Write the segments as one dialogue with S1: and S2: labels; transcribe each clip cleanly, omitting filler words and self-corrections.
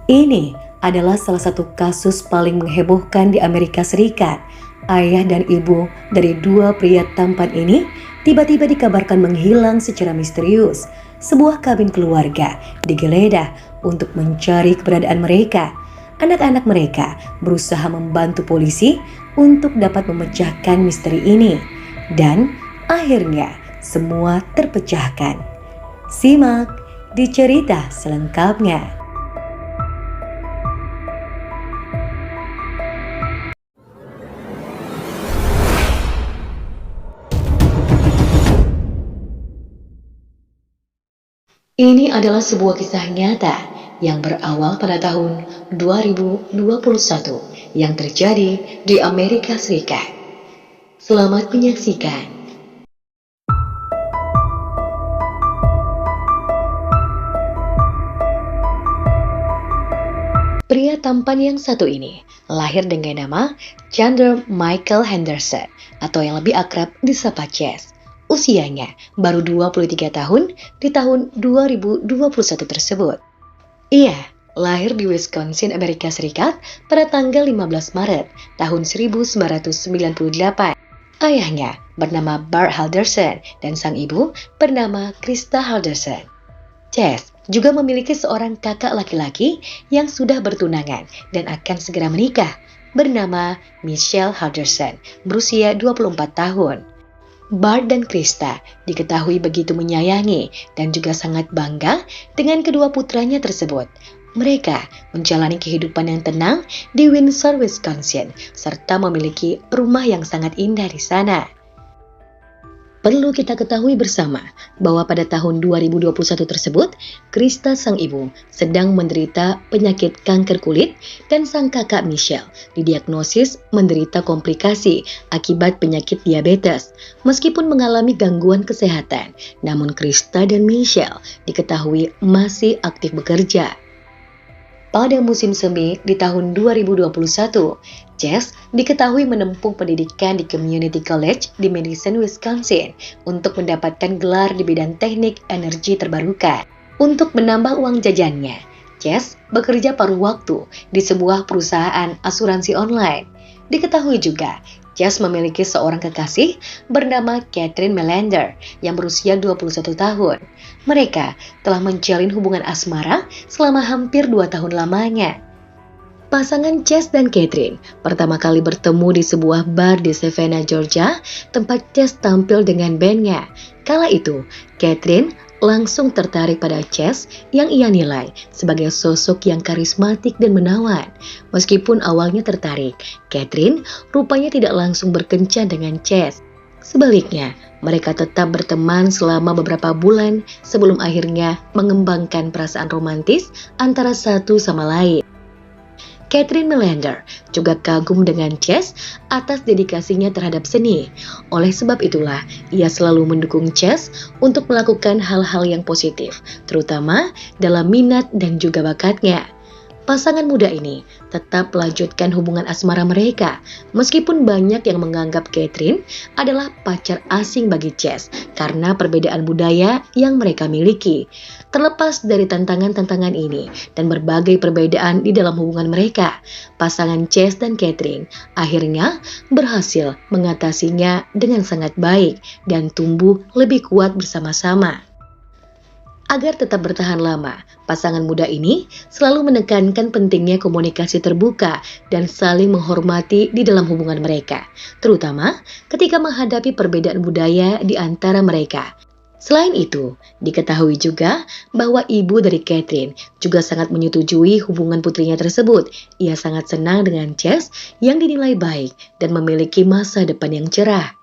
S1: Ini adalah salah satu kasus paling menghebohkan di Amerika Serikat. Ayah dan ibu dari dua pria tampan ini tiba-tiba dikabarkan menghilang secara misterius. Sebuah kabin keluarga digeledah untuk mencari keberadaan mereka. Anak-anak mereka berusaha membantu polisi untuk dapat memecahkan misteri ini. Dan akhirnya semua terpecahkan. Simak di cerita selengkapnya. Ini adalah sebuah kisah nyata yang berawal pada tahun 2021 yang terjadi di Amerika Serikat. Selamat menyaksikan. Pria tampan yang satu ini lahir dengan nama Chandler Michael Henderson atau yang lebih akrab disapa Chess. Usianya baru 23 tahun di tahun 2021 tersebut. Ia lahir di Wisconsin, Amerika Serikat pada tanggal 15 Maret tahun 1998. Ayahnya bernama Bart Henderson dan sang ibu bernama Krista Henderson. Chess juga memiliki seorang kakak laki-laki yang sudah bertunangan dan akan segera menikah bernama Michelle Henderson berusia 24 tahun. Bart dan Krista diketahui begitu menyayangi dan juga sangat bangga dengan kedua putranya tersebut. Mereka menjalani kehidupan yang tenang di Windsor, Wisconsin, serta memiliki rumah yang sangat indah di sana. Perlu kita ketahui bersama bahwa pada tahun 2021 tersebut, Krista sang ibu sedang menderita penyakit kanker kulit dan sang kakak Michelle didiagnosis menderita komplikasi akibat penyakit diabetes. Meskipun mengalami gangguan kesehatan, namun Krista dan Michelle diketahui masih aktif bekerja. Pada musim semi di tahun 2021, Chess diketahui menempuh pendidikan di Community College di Madison, Wisconsin untuk mendapatkan gelar di bidang teknik energi terbarukan. Untuk menambah uang jajannya, Chess bekerja paruh waktu di sebuah perusahaan asuransi online. Diketahui juga, Chess memiliki seorang kekasih bernama Catherine Melander yang berusia 21 tahun. Mereka telah menjalin hubungan asmara selama hampir 2 tahun lamanya. Pasangan Chess dan Catherine pertama kali bertemu di sebuah bar di Savannah, Georgia, tempat Chess tampil dengan bandnya. Kala itu, Catherine langsung tertarik pada Chess yang ia nilai sebagai sosok yang karismatik dan menawan. Meskipun awalnya tertarik, Catherine rupanya tidak langsung berkencan dengan Chess. Sebaliknya, mereka tetap berteman selama beberapa bulan sebelum akhirnya mengembangkan perasaan romantis antara satu sama lain. Catherine Melander juga kagum dengan Chess atas dedikasinya terhadap seni. Oleh sebab itulah, ia selalu mendukung Chess untuk melakukan hal-hal yang positif, terutama dalam minat dan juga bakatnya. Pasangan muda ini tetap melanjutkan hubungan asmara mereka, meskipun banyak yang menganggap Catherine adalah pacar asing bagi Chess karena perbedaan budaya yang mereka miliki. Terlepas dari tantangan-tantangan ini dan berbagai perbedaan di dalam hubungan mereka, pasangan Chess dan Catherine akhirnya berhasil mengatasinya dengan sangat baik dan tumbuh lebih kuat bersama-sama. Agar tetap bertahan lama, pasangan muda ini selalu menekankan pentingnya komunikasi terbuka dan saling menghormati di dalam hubungan mereka, terutama ketika menghadapi perbedaan budaya di antara mereka. Selain itu, diketahui juga bahwa ibu dari Catherine juga sangat menyetujui hubungan putrinya tersebut. Ia sangat senang dengan Chess yang dinilai baik dan memiliki masa depan yang cerah.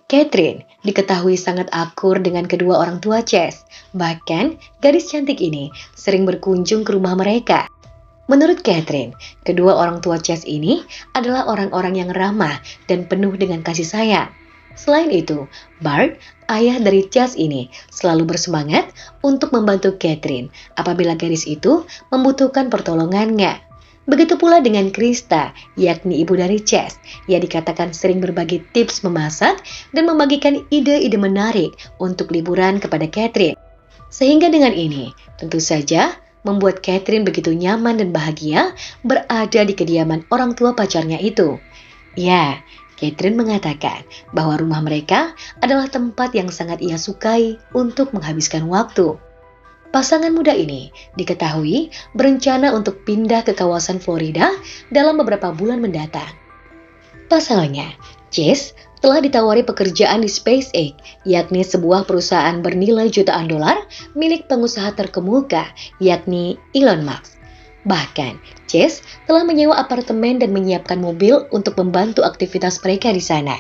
S1: Catherine diketahui sangat akur dengan kedua orang tua Chess. Bahkan, gadis cantik ini sering berkunjung ke rumah mereka. Menurut Catherine, kedua orang tua Chess ini adalah orang-orang yang ramah dan penuh dengan kasih sayang. Selain itu, Bart, ayah dari Chess ini, selalu bersemangat untuk membantu Catherine apabila gadis itu membutuhkan pertolongannya. Begitu pula dengan Krista, yakni ibu dari Chess. Ia dikatakan sering berbagi tips memasak dan membagikan ide-ide menarik untuk liburan kepada Catherine. Sehingga dengan ini, tentu saja membuat Catherine begitu nyaman dan bahagia berada di kediaman orang tua pacarnya itu. Ya, Catherine mengatakan bahwa rumah mereka adalah tempat yang sangat ia sukai untuk menghabiskan waktu. Pasangan muda ini diketahui berencana untuk pindah ke kawasan Florida dalam beberapa bulan mendatang. Pasalnya, Chase telah ditawari pekerjaan di SpaceX, yakni sebuah perusahaan bernilai jutaan dolar milik pengusaha terkemuka, yakni Elon Musk. Bahkan, Chase telah menyewa apartemen dan menyiapkan mobil untuk membantu aktivitas mereka di sana.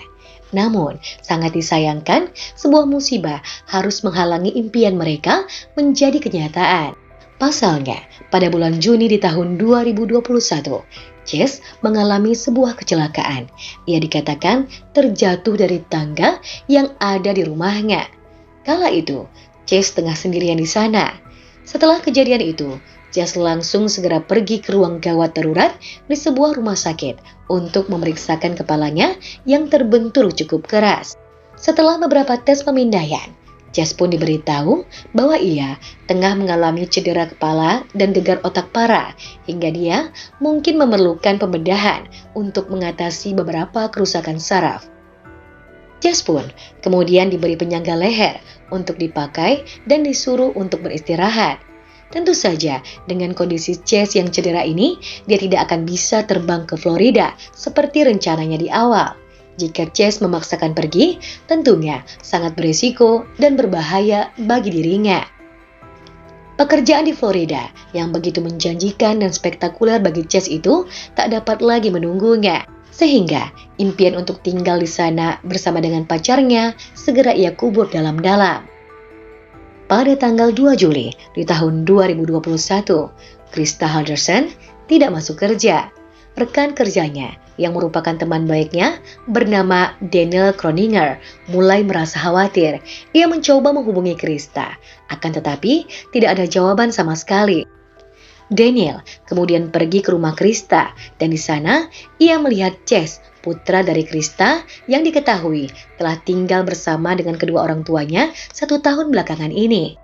S1: Namun, sangat disayangkan, sebuah musibah harus menghalangi impian mereka menjadi kenyataan. Pasalnya, pada bulan Juni di tahun 2021, Chase mengalami sebuah kecelakaan. Ia dikatakan terjatuh dari tangga yang ada di rumahnya. Kala itu, Chase tengah sendirian di sana. Setelah kejadian itu, Chase langsung segera pergi ke ruang gawat darurat di sebuah rumah sakit untuk memeriksakan kepalanya yang terbentur cukup keras. Setelah beberapa tes pemindaian, Chase pun diberitahu bahwa ia tengah mengalami cedera kepala dan gegar otak parah hingga dia mungkin memerlukan pembedahan untuk mengatasi beberapa kerusakan saraf. Chase pun kemudian diberi penyangga leher untuk dipakai dan disuruh untuk beristirahat. Tentu saja dengan kondisi Chase yang cedera ini, dia tidak akan bisa terbang ke Florida seperti rencananya di awal. Jika Chase memaksakan pergi, tentunya sangat berisiko dan berbahaya bagi dirinya. Pekerjaan di Florida yang begitu menjanjikan dan spektakuler bagi Chase itu tak dapat lagi menunggunya. Sehingga impian untuk tinggal di sana bersama dengan pacarnya segera ia kubur dalam-dalam. Pada tanggal 2 Juli di tahun 2021, Krista Henderson tidak masuk kerja. Rekan kerjanya yang merupakan teman baiknya bernama Daniel Kroninger mulai merasa khawatir. Ia mencoba menghubungi Krista, akan tetapi tidak ada jawaban sama sekali. Daniel kemudian pergi ke rumah Krista dan di sana ia melihat Chase, putra dari Krista yang diketahui telah tinggal bersama dengan kedua orang tuanya 1 tahun belakangan ini.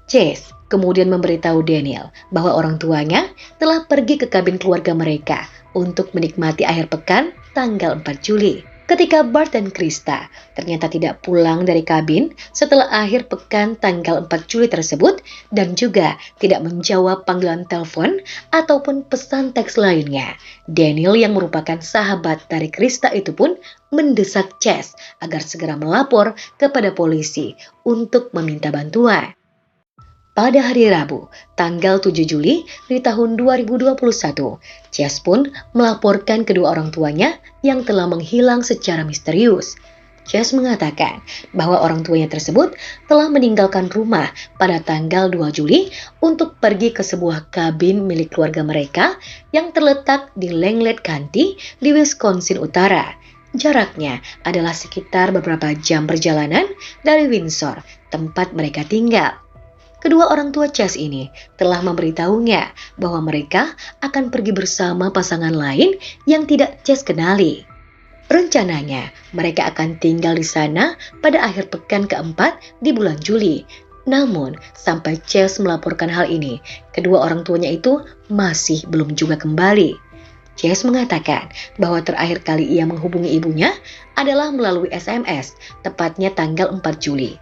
S1: Chase kemudian memberitahu Daniel bahwa orang tuanya telah pergi ke kabin keluarga mereka untuk menikmati akhir pekan tanggal 4 Juli. Ketika Bart dan Krista ternyata tidak pulang dari kabin setelah akhir pekan tanggal 4 Juli tersebut dan juga tidak menjawab panggilan telepon ataupun pesan teks lainnya, Daniel yang merupakan sahabat dari Krista itu pun mendesak Chase agar segera melapor kepada polisi untuk meminta bantuan. Pada hari Rabu, tanggal 7 Juli di tahun 2021, Chase pun melaporkan kedua orang tuanya yang telah menghilang secara misterius. Chase mengatakan bahwa orang tuanya tersebut telah meninggalkan rumah pada tanggal 2 Juli untuk pergi ke sebuah kabin milik keluarga mereka yang terletak di Langlet County di Wisconsin Utara. Jaraknya adalah sekitar beberapa jam perjalanan dari Windsor, tempat mereka tinggal. Kedua orang tua Chase ini telah memberitahunya bahwa mereka akan pergi bersama pasangan lain yang tidak Chase kenali. Rencananya, mereka akan tinggal di sana pada akhir pekan keempat di bulan Juli. Namun, sampai Chase melaporkan hal ini, kedua orang tuanya itu masih belum juga kembali. Chase mengatakan bahwa terakhir kali ia menghubungi ibunya adalah melalui SMS, tepatnya tanggal 4 Juli.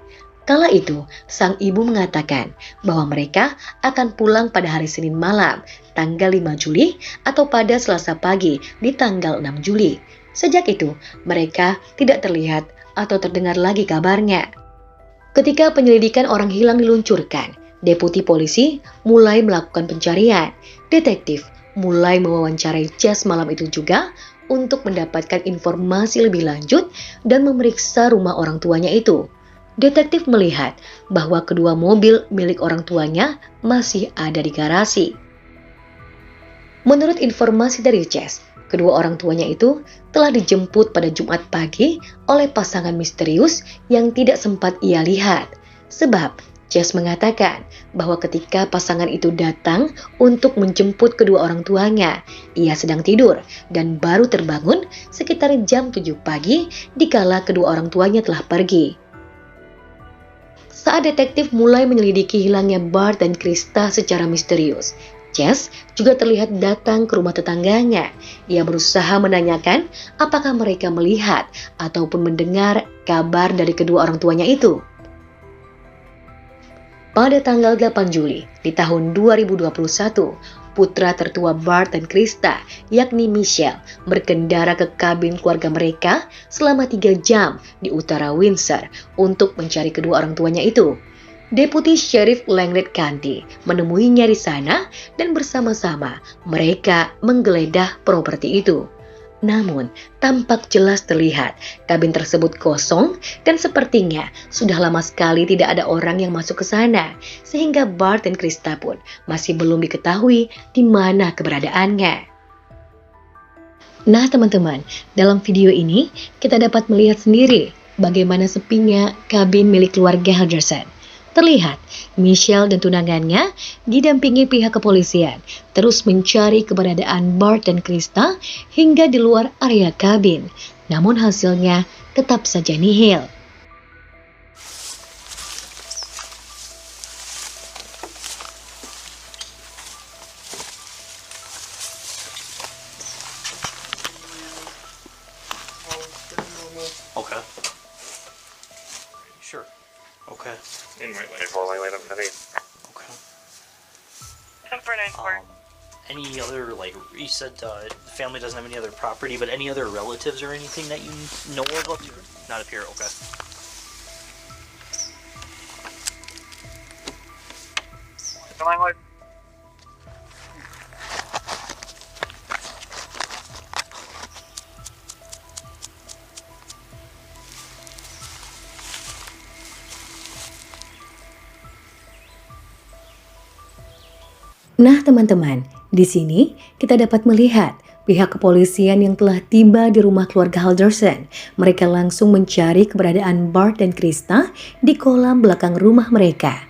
S1: Kala itu, sang ibu mengatakan bahwa mereka akan pulang pada hari Senin malam, tanggal 5 Juli, atau pada Selasa pagi di tanggal 6 Juli. Sejak itu, mereka tidak terlihat atau terdengar lagi kabarnya. Ketika penyelidikan orang hilang diluncurkan, deputi polisi mulai melakukan pencarian. Detektif mulai mewawancarai Chase malam itu juga untuk mendapatkan informasi lebih lanjut dan memeriksa rumah orang tuanya itu. Detektif melihat bahwa kedua mobil milik orang tuanya masih ada di garasi. Menurut informasi dari Chase, kedua orang tuanya itu telah dijemput pada Jumat pagi oleh pasangan misterius yang tidak sempat ia lihat. Sebab Chase mengatakan bahwa ketika pasangan itu datang untuk menjemput kedua orang tuanya, ia sedang tidur dan baru terbangun sekitar jam 7 pagi dikala kedua orang tuanya telah pergi. Saat detektif mulai menyelidiki hilangnya Bart dan Krista secara misterius, Chase juga terlihat datang ke rumah tetangganya. Ia berusaha menanyakan apakah mereka melihat ataupun mendengar kabar dari kedua orang tuanya itu. Pada tanggal 8 Juli di tahun 2021, putra tertua Bart dan Krista, yakni Michelle, berkendara ke kabin keluarga mereka selama 3 jam di utara Windsor untuk mencari kedua orang tuanya itu. Deputi Sheriff Langlet County menemuinya di sana dan bersama-sama mereka menggeledah properti itu. Namun, tampak jelas terlihat kabin tersebut kosong dan sepertinya sudah lama sekali tidak ada orang yang masuk ke sana, sehingga Bart dan Krista pun masih belum diketahui di mana keberadaannya. Nah teman-teman, dalam video ini kita dapat melihat sendiri bagaimana sepinya kabin milik keluarga Henderson. Terlihat, Michelle dan tunangannya didampingi pihak kepolisian terus mencari keberadaan Bart dan Krista hingga di luar area kabin. Namun hasilnya tetap saja nihil.
S2: Okay. Sure. Okay.
S3: In my life, all I let him today.
S2: Okay.
S4: 1049
S2: Any other, like, you said the family doesn't have any other property, but any other relatives or anything that you know of up here? Not up here, okay.
S1: Nah teman-teman, di sini kita dapat melihat pihak kepolisian yang telah tiba di rumah keluarga Henderson. Mereka langsung mencari keberadaan Bart dan Krista di kolam belakang rumah mereka.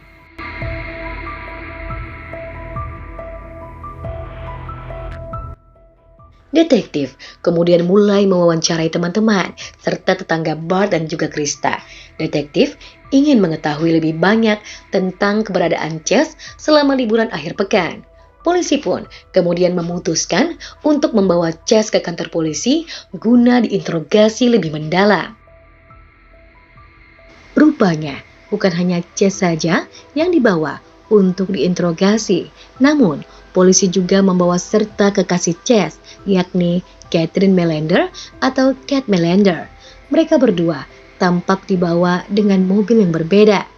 S1: Detektif kemudian mulai mewawancarai teman-teman serta tetangga Bart dan juga Krista. Detektif ingin mengetahui lebih banyak tentang keberadaan Chase selama liburan akhir pekan. Polisi pun kemudian memutuskan untuk membawa Chase ke kantor polisi guna diinterogasi lebih mendalam. Rupanya bukan hanya Chase saja yang dibawa untuk diinterogasi, namun polisi juga membawa serta kekasih Chase, yakni Catherine Melander atau Cat Melander. Mereka berdua tampak dibawa dengan mobil yang berbeda.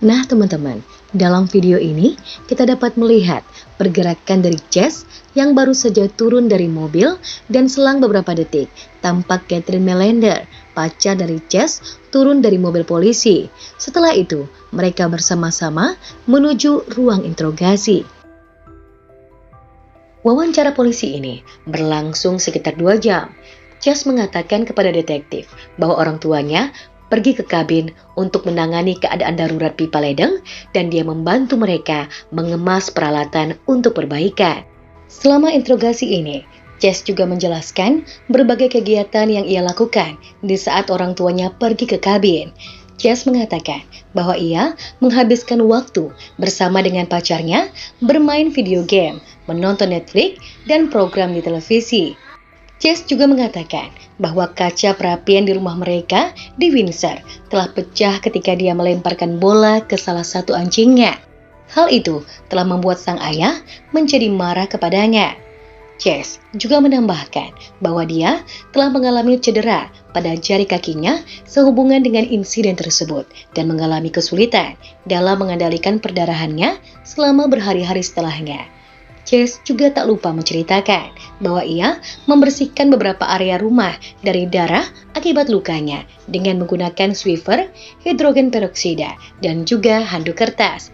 S1: Nah teman-teman, dalam video ini kita dapat melihat pergerakan dari Chase yang baru saja turun dari mobil dan selang beberapa detik tampak Catherine Melander, pacar dari Chase, turun dari mobil polisi. Setelah itu, mereka bersama-sama menuju ruang interogasi. Wawancara polisi ini berlangsung sekitar 2 jam. Chase mengatakan kepada detektif bahwa orang tuanya pergi ke kabin untuk menangani keadaan darurat pipa ledeng dan dia membantu mereka mengemas peralatan untuk perbaikan. Selama interogasi ini, Chase juga menjelaskan berbagai kegiatan yang ia lakukan di saat orang tuanya pergi ke kabin. Chase mengatakan bahwa ia menghabiskan waktu bersama dengan pacarnya bermain video game, menonton Netflix, dan program di televisi. Chase juga mengatakan bahwa kaca perapian di rumah mereka di Windsor telah pecah ketika dia melemparkan bola ke salah satu anjingnya. Hal itu telah membuat sang ayah menjadi marah kepadanya. Chase juga menambahkan bahwa dia telah mengalami cedera pada jari kakinya sehubungan dengan insiden tersebut dan mengalami kesulitan dalam mengendalikan perdarahannya selama berhari-hari setelahnya. Chase juga tak lupa menceritakan bahwa ia membersihkan beberapa area rumah dari darah akibat lukanya dengan menggunakan Swiffer, hidrogen peroksida, dan juga handuk kertas.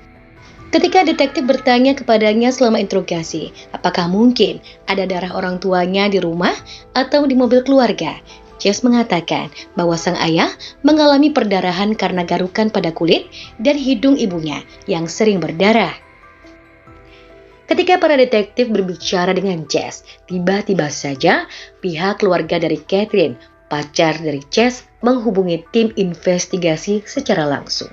S1: Ketika detektif bertanya kepadanya selama interogasi, apakah mungkin ada darah orang tuanya di rumah atau di mobil keluarga, Chase mengatakan bahwa sang ayah mengalami perdarahan karena garukan pada kulit dan hidung ibunya yang sering berdarah. Ketika para detektif berbicara dengan Chase, tiba-tiba saja pihak keluarga dari Catherine pacar dari Chess menghubungi tim investigasi secara langsung.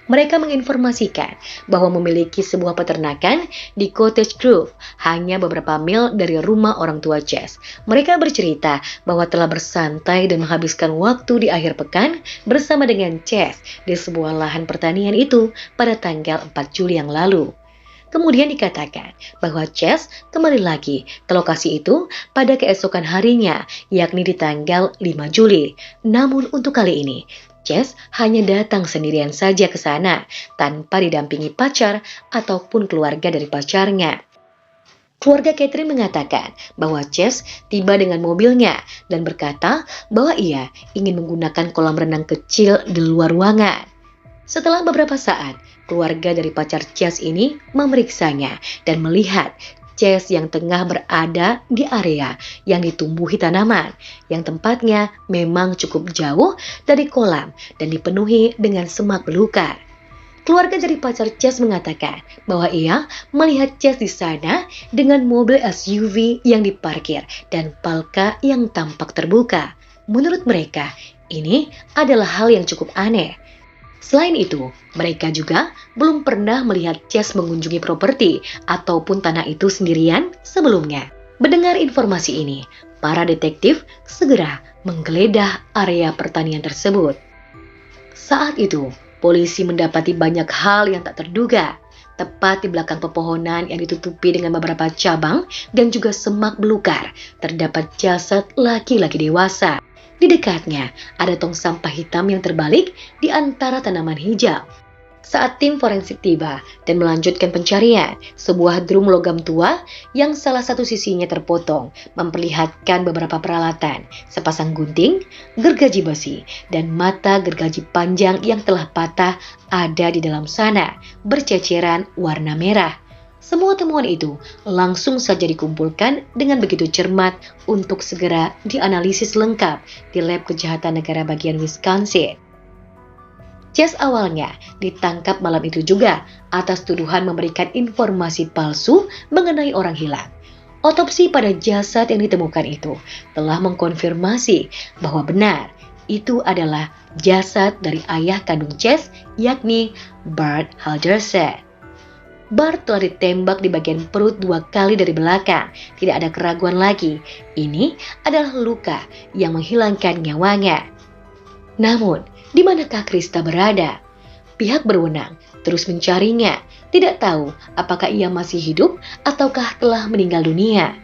S1: Mereka menginformasikan bahwa memiliki sebuah peternakan di Cottage Grove, hanya beberapa mil dari rumah orang tua Chess. Mereka bercerita bahwa telah bersantai dan menghabiskan waktu di akhir pekan bersama dengan Chess di sebuah lahan pertanian itu pada tanggal 4 Juli yang lalu. Kemudian dikatakan bahwa Chess kembali lagi ke lokasi itu pada keesokan harinya, yakni di tanggal 5 Juli. Namun untuk kali ini, Chess hanya datang sendirian saja ke sana, tanpa didampingi pacar ataupun keluarga dari pacarnya. Keluarga Catherine mengatakan bahwa Chess tiba dengan mobilnya dan berkata bahwa ia ingin menggunakan kolam renang kecil di luar ruangan. Setelah beberapa saat, keluarga dari pacar Chess ini memeriksanya dan melihat Chess yang tengah berada di area yang ditumbuhi tanaman, yang tempatnya memang cukup jauh dari kolam dan dipenuhi dengan semak belukar. Keluarga dari pacar Chess mengatakan bahwa ia melihat Chess di sana dengan mobil SUV yang diparkir dan palka yang tampak terbuka. Menurut mereka, ini adalah hal yang cukup aneh. Selain itu, mereka juga belum pernah melihat Chess mengunjungi properti ataupun tanah itu sendirian sebelumnya. Mendengar informasi ini, para detektif segera menggeledah area pertanian tersebut. Saat itu, polisi mendapati banyak hal yang tak terduga. Tepat di belakang pepohonan yang ditutupi dengan beberapa cabang dan juga semak belukar, terdapat jasad laki-laki dewasa. Di dekatnya ada tong sampah hitam yang terbalik di antara tanaman hijau. Saat tim forensik tiba dan melanjutkan pencarian, sebuah drum logam tua yang salah satu sisinya terpotong memperlihatkan beberapa peralatan, sepasang gunting, gergaji besi, dan mata gergaji panjang yang telah patah ada di dalam sana, berceceran warna merah. Semua temuan itu langsung saja dikumpulkan dengan begitu cermat untuk segera dianalisis lengkap di Lab Kejahatan Negara bagian Wisconsin. Chess awalnya ditangkap malam itu juga atas tuduhan memberikan informasi palsu mengenai orang hilang. Otopsi pada jasad yang ditemukan itu telah mengkonfirmasi bahwa benar itu adalah jasad dari ayah kandung Chess, yakni Bart Halderson. Bart telah ditembak di bagian perut 2 kali dari belakang. Tidak ada keraguan lagi. Ini adalah luka yang menghilangkan nyawanya. Namun, di manakah Krista berada? Pihak berwenang terus mencarinya. Tidak tahu apakah ia masih hidup ataukah telah meninggal dunia.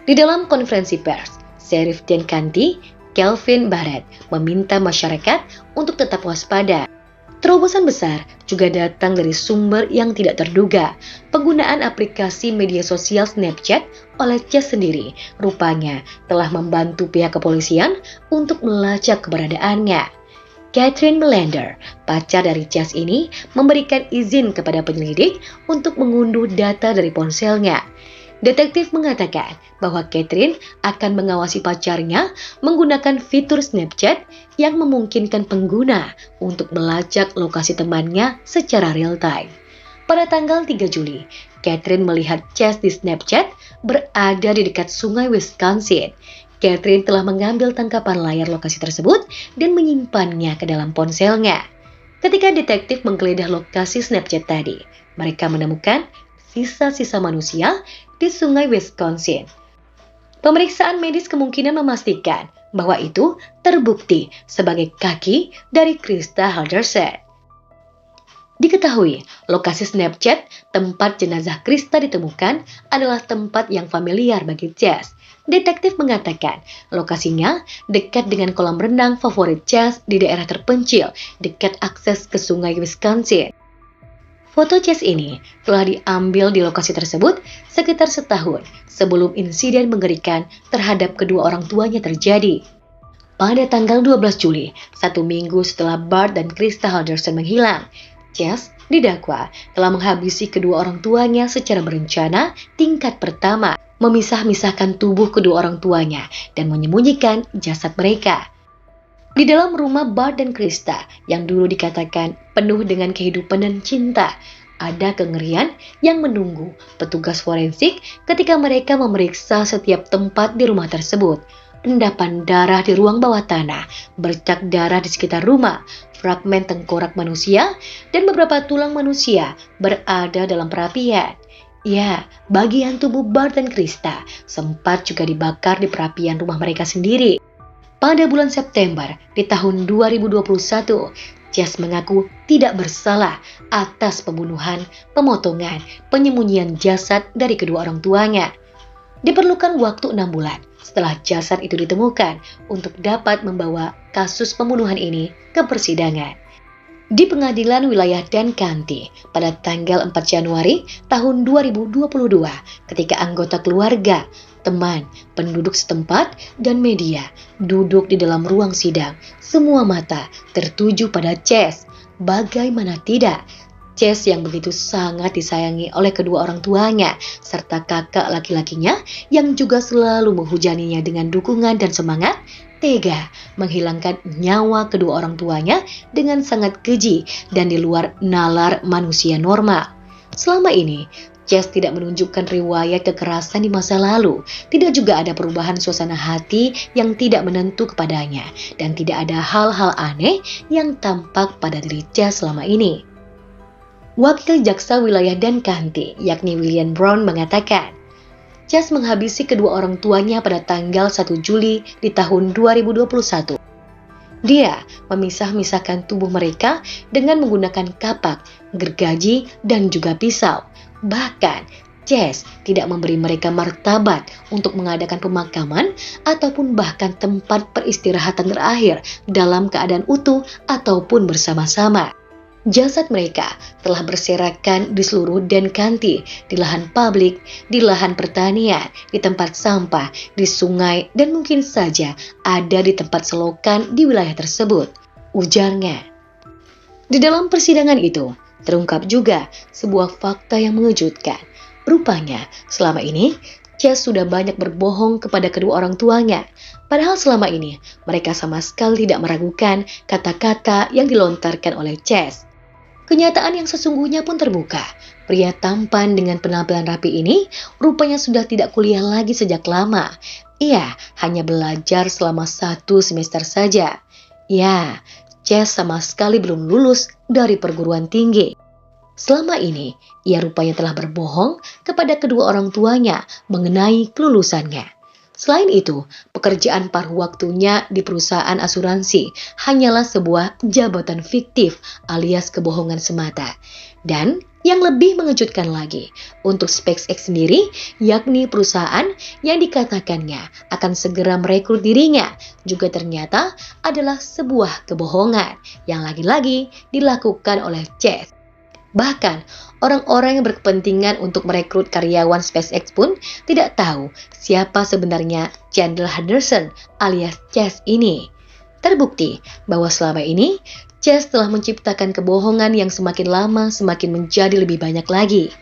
S1: Di dalam konferensi pers, Sheriff Dane County, Kelvin Barrett, meminta masyarakat untuk tetap waspada. Terobosan besar juga datang dari sumber yang tidak terduga. Penggunaan aplikasi media sosial Snapchat oleh Chess sendiri rupanya telah membantu pihak kepolisian untuk melacak keberadaannya. Catherine Melander, pacar dari Chess ini, memberikan izin kepada penyelidik untuk mengunduh data dari ponselnya. Detektif mengatakan bahwa Catherine akan mengawasi pacarnya menggunakan fitur Snapchat yang memungkinkan pengguna untuk melacak lokasi temannya secara real time. Pada tanggal 3 Juli, Catherine melihat Chess di Snapchat berada di dekat sungai Wisconsin. Catherine telah mengambil tangkapan layar lokasi tersebut dan menyimpannya ke dalam ponselnya. Ketika detektif menggeledah lokasi Snapchat tadi, mereka menemukan sisa-sisa manusia di sungai Wisconsin. Pemeriksaan medis kemungkinan memastikan bahwa itu terbukti sebagai kaki dari Krista Halderson. Diketahui, lokasi Snapchat tempat jenazah Krista ditemukan adalah tempat yang familiar bagi Chess. Detektif mengatakan lokasinya dekat dengan kolam renang favorit Chess di daerah terpencil dekat akses ke sungai Wisconsin. Foto Chess ini telah diambil di lokasi tersebut sekitar setahun sebelum insiden mengerikan terhadap kedua orang tuanya terjadi. Pada tanggal 12 Juli, 1 minggu setelah Bart dan Krista Halderson menghilang, Chess didakwa telah menghabisi kedua orang tuanya secara berencana tingkat pertama, memisah-misahkan tubuh kedua orang tuanya dan menyembunyikan jasad mereka. Di dalam rumah Bart dan Krista yang dulu dikatakan penuh dengan kehidupan dan cinta, ada kengerian yang menunggu petugas forensik ketika mereka memeriksa setiap tempat di rumah tersebut. endapan darah di ruang bawah tanah, bercak darah di sekitar rumah, fragmen tengkorak manusia, dan beberapa tulang manusia berada dalam perapian. Ya, bagian tubuh Bart dan Krista sempat juga dibakar di perapian rumah mereka sendiri. Pada bulan September di tahun 2021, Chess mengaku tidak bersalah atas pembunuhan, pemotongan, penyembunyian jasad dari kedua orang tuanya. Diperlukan waktu 6 bulan setelah jasad itu ditemukan untuk dapat membawa kasus pembunuhan ini ke persidangan. Di pengadilan wilayah Dan County pada tanggal 4 Januari tahun 2022, ketika anggota keluarga, teman, penduduk setempat, dan media duduk di dalam ruang sidang, semua mata tertuju pada Chess. Bagaimana tidak, Chess yang begitu sangat disayangi oleh kedua orang tuanya, serta kakak laki-lakinya yang juga selalu menghujaninya dengan dukungan dan semangat, tega menghilangkan nyawa kedua orang tuanya dengan sangat keji dan di luar nalar manusia normal. Selama ini, Chess tidak menunjukkan riwayat kekerasan di masa lalu, tidak juga ada perubahan suasana hati yang tidak menentu kepadanya, dan tidak ada hal-hal aneh yang tampak pada diri Chess selama ini. Wakil Jaksa Wilayah Dan County, yakni William Brown, mengatakan, Chess menghabisi kedua orang tuanya pada tanggal 1 Juli di tahun 2021. Dia memisah-misahkan tubuh mereka dengan menggunakan kapak, gergaji, dan juga pisau. Bahkan, Chess tidak memberi mereka martabat untuk mengadakan pemakaman ataupun bahkan tempat peristirahatan terakhir dalam keadaan utuh ataupun bersama-sama. Jasad mereka telah berserakan di seluruh Dan County, di lahan publik, di lahan pertanian, di tempat sampah, di sungai, dan mungkin saja ada di tempat selokan di wilayah tersebut, ujarnya. Di dalam persidangan itu, terungkap juga sebuah fakta yang mengejutkan. Rupanya, selama ini, Chess sudah banyak berbohong kepada kedua orang tuanya. Padahal selama ini, mereka sama sekali tidak meragukan kata-kata yang dilontarkan oleh Chess. Kenyataan yang sesungguhnya pun terbuka. Pria tampan dengan penampilan rapi ini rupanya sudah tidak kuliah lagi sejak lama. Ia hanya belajar selama 1 semester saja. Ya, Chess sama sekali belum lulus dari perguruan tinggi. Selama ini, ia rupanya telah berbohong kepada kedua orang tuanya mengenai kelulusannya. Selain itu, pekerjaan paruh waktunya di perusahaan asuransi hanyalah sebuah jabatan fiktif alias kebohongan semata. Dan yang lebih mengejutkan lagi, untuk SpaceX sendiri, yakni perusahaan yang dikatakannya akan segera merekrut dirinya, juga ternyata adalah sebuah kebohongan yang lagi-lagi dilakukan oleh Chess. Bahkan, orang-orang yang berkepentingan untuk merekrut karyawan SpaceX pun tidak tahu siapa sebenarnya Chandler Henderson alias Chess ini. Terbukti bahwa selama ini, Chess telah menciptakan kebohongan yang semakin lama semakin menjadi lebih banyak lagi.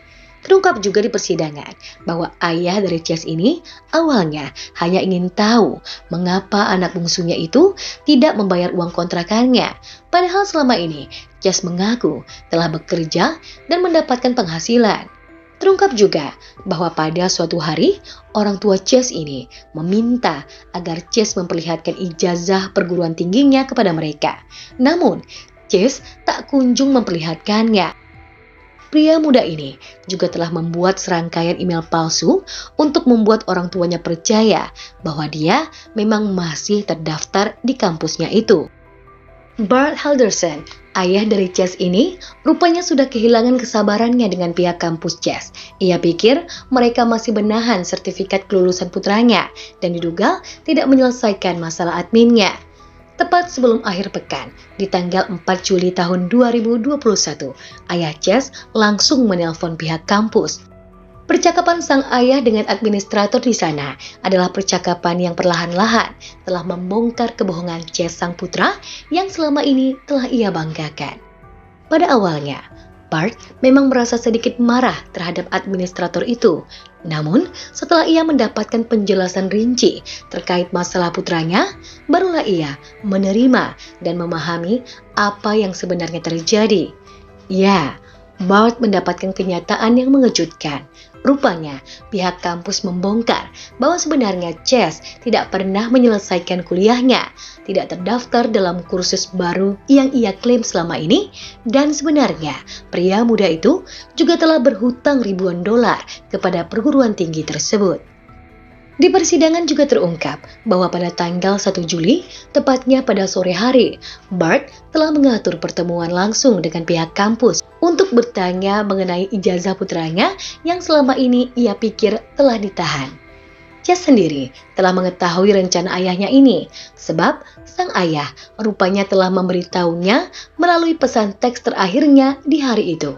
S1: Terungkap juga di persidangan bahwa ayah dari Chess ini awalnya hanya ingin tahu mengapa anak bungsunya itu tidak membayar uang kontrakannya. Padahal selama ini Chess mengaku telah bekerja dan mendapatkan penghasilan. Terungkap juga bahwa pada suatu hari orang tua Chess ini meminta agar Chess memperlihatkan ijazah perguruan tingginya kepada mereka. Namun Chess tak kunjung memperlihatkannya. Pria muda ini juga telah membuat serangkaian email palsu untuk membuat orang tuanya percaya bahwa dia memang masih terdaftar di kampusnya itu. Bart Henderson, ayah dari Chess ini, rupanya sudah kehilangan kesabarannya dengan pihak kampus Chess. Ia pikir mereka masih menahan sertifikat kelulusan putranya dan diduga tidak menyelesaikan masalah adminnya. Tepat sebelum akhir pekan, di tanggal 4 Juli tahun 2021, ayah Chess langsung menelpon pihak kampus. Percakapan sang ayah dengan administrator di sana adalah percakapan yang perlahan-lahan telah membongkar kebohongan Chess sang putra yang selama ini telah ia banggakan. Pada awalnya, Bart memang merasa sedikit marah terhadap administrator itu. Namun, setelah ia mendapatkan penjelasan rinci terkait masalah putranya, barulah ia menerima dan memahami apa yang sebenarnya terjadi. Ya, Bart mendapatkan kenyataan yang mengejutkan. Rupanya, pihak kampus membongkar bahwa sebenarnya Chase tidak pernah menyelesaikan kuliahnya, tidak terdaftar dalam kursus baru yang ia klaim selama ini, dan sebenarnya pria muda itu juga telah berhutang ribuan dolar kepada perguruan tinggi tersebut. Di persidangan juga terungkap bahwa pada tanggal 1 Juli, tepatnya pada sore hari, Bart telah mengatur pertemuan langsung dengan pihak kampus untuk bertanya mengenai ijazah putranya yang selama ini ia pikir telah ditahan. Chase sendiri telah mengetahui rencana ayahnya ini, sebab sang ayah rupanya telah memberitahunya melalui pesan teks terakhirnya di hari itu.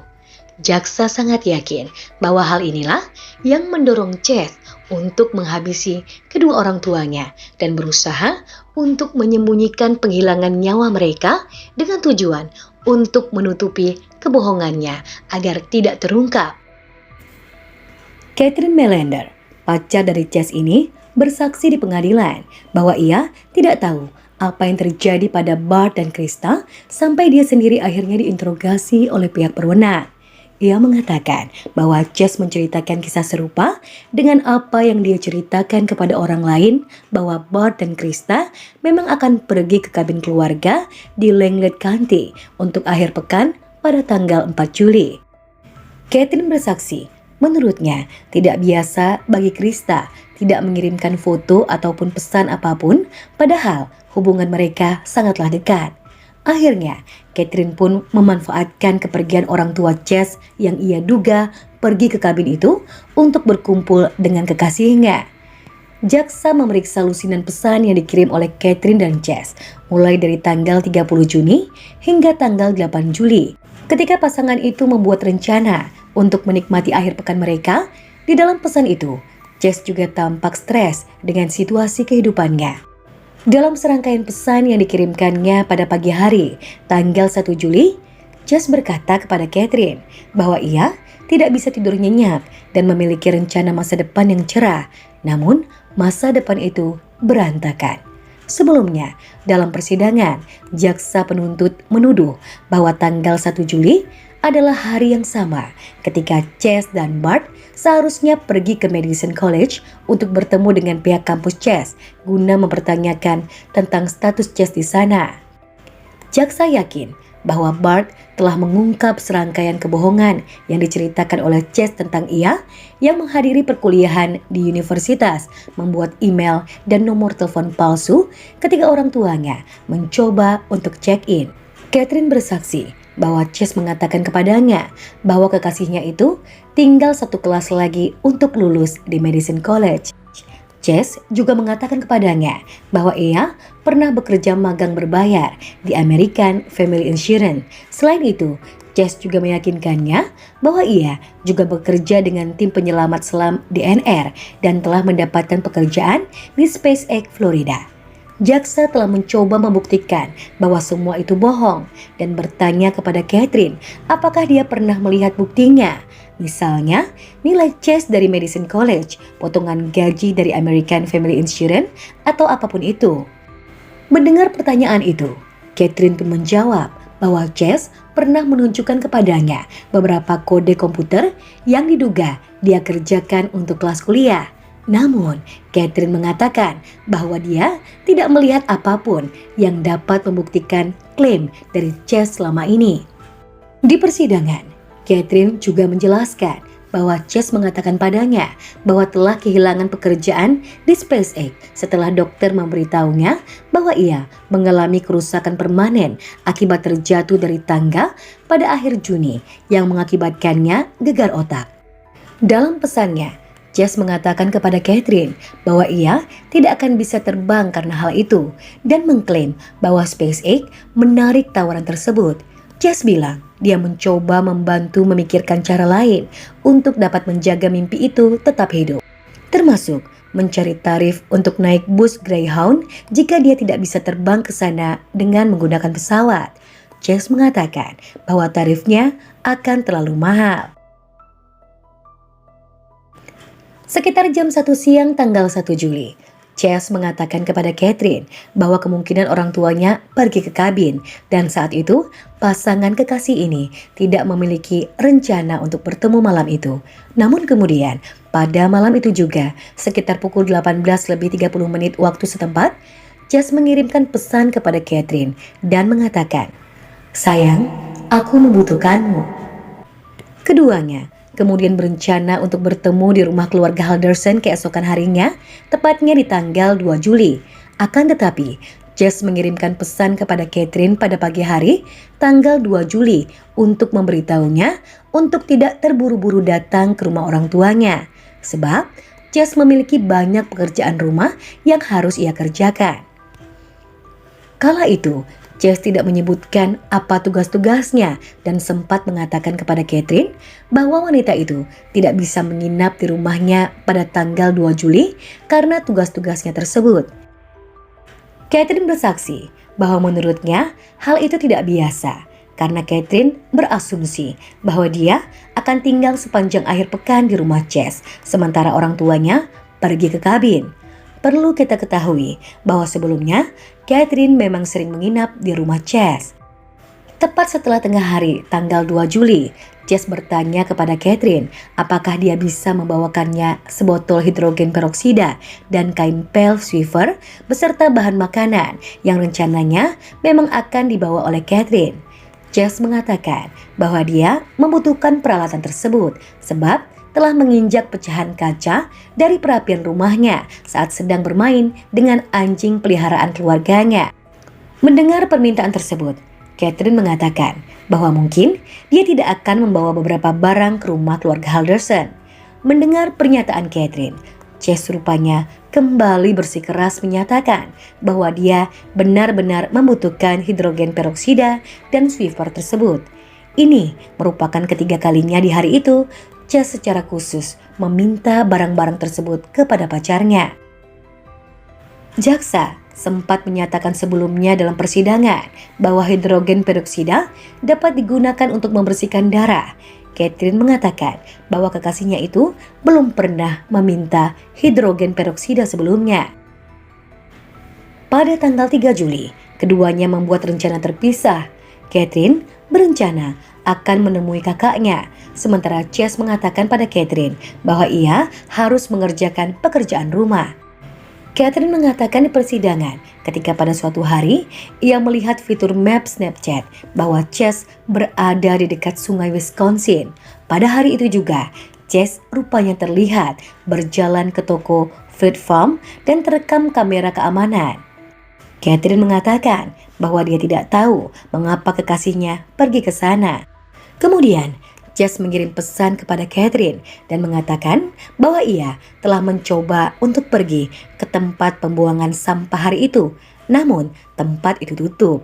S1: Jaksa sangat yakin bahwa hal inilah yang mendorong Chase untuk menghabisi kedua orang tuanya dan berusaha untuk menyembunyikan penghilangan nyawa mereka dengan tujuan untuk menutupi kebohongannya agar tidak terungkap. Catherine Melander, pacar dari Chase ini, bersaksi di pengadilan bahwa ia tidak tahu apa yang terjadi pada Bart dan Krista sampai dia sendiri akhirnya diinterogasi oleh pihak berwenang. Ia mengatakan bahwa Chase menceritakan kisah serupa dengan apa yang dia ceritakan kepada orang lain, bahwa Bart dan Krista memang akan pergi ke kabin keluarga di Langley County untuk akhir pekan pada tanggal 4 Juli. Catherine bersaksi, menurutnya tidak biasa bagi Krista tidak mengirimkan foto ataupun pesan apapun, padahal hubungan mereka sangatlah dekat. Akhirnya, Catherine pun memanfaatkan kepergian orang tua Chase yang ia duga pergi ke kabin itu untuk berkumpul dengan kekasihnya. Jaksa memeriksa lusinan pesan yang dikirim oleh Catherine dan Chase mulai dari tanggal 30 Juni hingga tanggal 8 Juli. Ketika pasangan itu membuat rencana untuk menikmati akhir pekan mereka, di dalam pesan itu, Chase juga tampak stres dengan situasi kehidupannya. Dalam serangkaian pesan yang dikirimkannya pada pagi hari, tanggal 1 Juli, Chase berkata kepada Catherine bahwa ia tidak bisa tidur nyenyak dan memiliki rencana masa depan yang cerah, namun masa depan itu berantakan. Sebelumnya, dalam persidangan, jaksa penuntut menuduh bahwa tanggal 1 Juli adalah hari yang sama ketika Chase dan Bart seharusnya pergi ke Madison College untuk bertemu dengan pihak kampus Chase guna mempertanyakan tentang status Chase di sana. Jaksa yakin bahwa Bart telah mengungkap serangkaian kebohongan yang diceritakan oleh Chase tentang ia yang menghadiri perkuliahan di universitas, membuat email dan nomor telepon palsu ketika orang tuanya mencoba untuk check-in. Catherine bersaksi bahwa Chase mengatakan kepadanya bahwa kekasihnya itu tinggal satu kelas lagi untuk lulus di Madison College. Chase juga mengatakan kepadanya bahwa ia pernah bekerja magang berbayar di American Family Insurance. Selain itu, Chase juga meyakinkannya bahwa ia juga bekerja dengan tim penyelamat selam DNR dan telah mendapatkan pekerjaan di SpaceX Florida. Jaksa telah mencoba membuktikan bahwa semua itu bohong dan bertanya kepada Catherine apakah dia pernah melihat buktinya. Misalnya, nilai Chase dari Madison College, potongan gaji dari American Family Insurance, atau apapun itu. Mendengar pertanyaan itu, Catherine pun menjawab bahwa Chase pernah menunjukkan kepadanya beberapa kode komputer yang diduga dia kerjakan untuk kelas kuliah. Namun, Catherine mengatakan bahwa dia tidak melihat apapun yang dapat membuktikan klaim dari Chase selama ini. Di persidangan, Catherine juga menjelaskan bahwa Chase mengatakan padanya bahwa telah kehilangan pekerjaan di SpaceX setelah dokter memberitahunya bahwa ia mengalami kerusakan permanen akibat terjatuh dari tangga pada akhir Juni yang mengakibatkannya gegar otak. Dalam pesannya, Chase mengatakan kepada Catherine bahwa ia tidak akan bisa terbang karena hal itu dan mengklaim bahwa SpaceX menarik tawaran tersebut. Chase bilang dia mencoba membantu memikirkan cara lain untuk dapat menjaga mimpi itu tetap hidup, termasuk mencari tarif untuk naik bus Greyhound jika dia tidak bisa terbang ke sana dengan menggunakan pesawat. Chase mengatakan bahwa tarifnya akan terlalu mahal. Sekitar jam 1 siang tanggal 1 Juli, Chase mengatakan kepada Catherine bahwa kemungkinan orang tuanya pergi ke kabin dan saat itu pasangan kekasih ini tidak memiliki rencana untuk bertemu malam itu. Namun kemudian pada malam itu juga sekitar pukul 18:30 waktu setempat, Chase mengirimkan pesan kepada Catherine dan mengatakan, "Sayang, aku membutuhkanmu." Keduanya kemudian berencana untuk bertemu di rumah keluarga Halderson keesokan harinya, tepatnya di tanggal 2 Juli. Akan tetapi, Chase mengirimkan pesan kepada Catherine pada pagi hari, tanggal 2 Juli, untuk memberitahunya untuk tidak terburu-buru datang ke rumah orang tuanya. Sebab, Chase memiliki banyak pekerjaan rumah yang harus ia kerjakan. Kala itu, Chase tidak menyebutkan apa tugas-tugasnya dan sempat mengatakan kepada Catherine bahwa wanita itu tidak bisa menginap di rumahnya pada tanggal 2 Juli karena tugas-tugasnya tersebut. Catherine bersaksi bahwa menurutnya hal itu tidak biasa karena Catherine berasumsi bahwa dia akan tinggal sepanjang akhir pekan di rumah Chase sementara orang tuanya pergi ke kabin. Perlu kita ketahui bahwa sebelumnya Catherine memang sering menginap di rumah Chase. Tepat setelah tengah hari tanggal 2 Juli, Chase bertanya kepada Catherine apakah dia bisa membawakannya sebotol hidrogen peroksida dan kain pel Swiffer beserta bahan makanan yang rencananya memang akan dibawa oleh Catherine. Chase mengatakan bahwa dia membutuhkan peralatan tersebut sebab telah menginjak pecahan kaca dari perapian rumahnya saat sedang bermain dengan anjing peliharaan keluarganya. Mendengar permintaan tersebut, Catherine mengatakan bahwa mungkin dia tidak akan membawa beberapa barang ke rumah keluarga Halderson. Mendengar pernyataan Catherine, Chase rupanya kembali bersikeras menyatakan bahwa dia benar-benar membutuhkan hidrogen peroksida dan Swiffer tersebut. Ini merupakan ketiga kalinya di hari itu Chase secara khusus meminta barang-barang tersebut kepada pacarnya. Jaksa sempat menyatakan sebelumnya dalam persidangan bahwa hidrogen peroksida dapat digunakan untuk membersihkan darah. Catherine mengatakan bahwa kekasihnya itu belum pernah meminta hidrogen peroksida sebelumnya. Pada tanggal 3 Juli, keduanya membuat rencana terpisah. Catherine berencana akan menemui kakaknya, sementara Chase mengatakan pada Catherine bahwa ia harus mengerjakan pekerjaan rumah. Catherine mengatakan di persidangan ketika pada suatu hari ia melihat fitur map Snapchat bahwa Chase berada di dekat sungai Wisconsin. Pada hari itu juga, Chase rupanya terlihat berjalan ke toko Fleet Farm dan terekam kamera keamanan. Catherine mengatakan bahwa dia tidak tahu mengapa kekasihnya pergi ke sana. Kemudian, Chase mengirim pesan kepada Catherine dan mengatakan bahwa ia telah mencoba untuk pergi ke tempat pembuangan sampah hari itu, namun tempat itu tutup.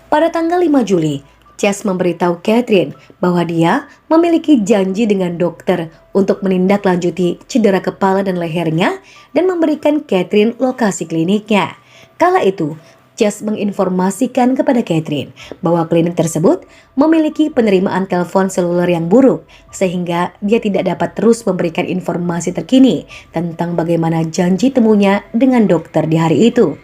S1: Pada tanggal 5 Juli, Chase memberitahu Catherine bahwa dia memiliki janji dengan dokter untuk menindaklanjuti cedera kepala dan lehernya dan memberikan Catherine lokasi kliniknya. Kala itu, Chase menginformasikan kepada Catherine bahwa klinik tersebut memiliki penerimaan telepon seluler yang buruk sehingga dia tidak dapat terus memberikan informasi terkini tentang bagaimana janji temunya dengan dokter di hari itu.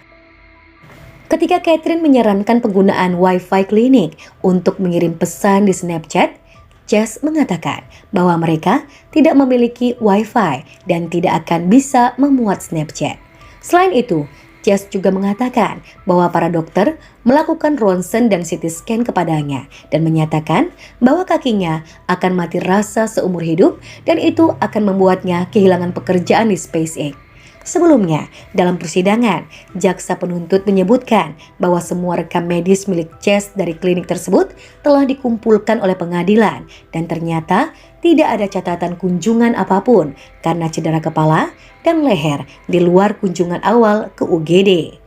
S1: Ketika Catherine menyarankan penggunaan Wi-Fi klinik untuk mengirim pesan di Snapchat, Chase mengatakan bahwa mereka tidak memiliki Wi-Fi dan tidak akan bisa memuat Snapchat. Selain itu, Chase juga mengatakan bahwa para dokter melakukan ronsen dan CT scan kepadanya dan menyatakan bahwa kakinya akan mati rasa seumur hidup dan itu akan membuatnya kehilangan pekerjaan di SpaceX. Sebelumnya, dalam persidangan, jaksa penuntut menyebutkan bahwa semua rekam medis milik Chase dari klinik tersebut telah dikumpulkan oleh pengadilan dan ternyata tidak ada catatan kunjungan apapun karena cedera kepala dan leher di luar kunjungan awal ke UGD.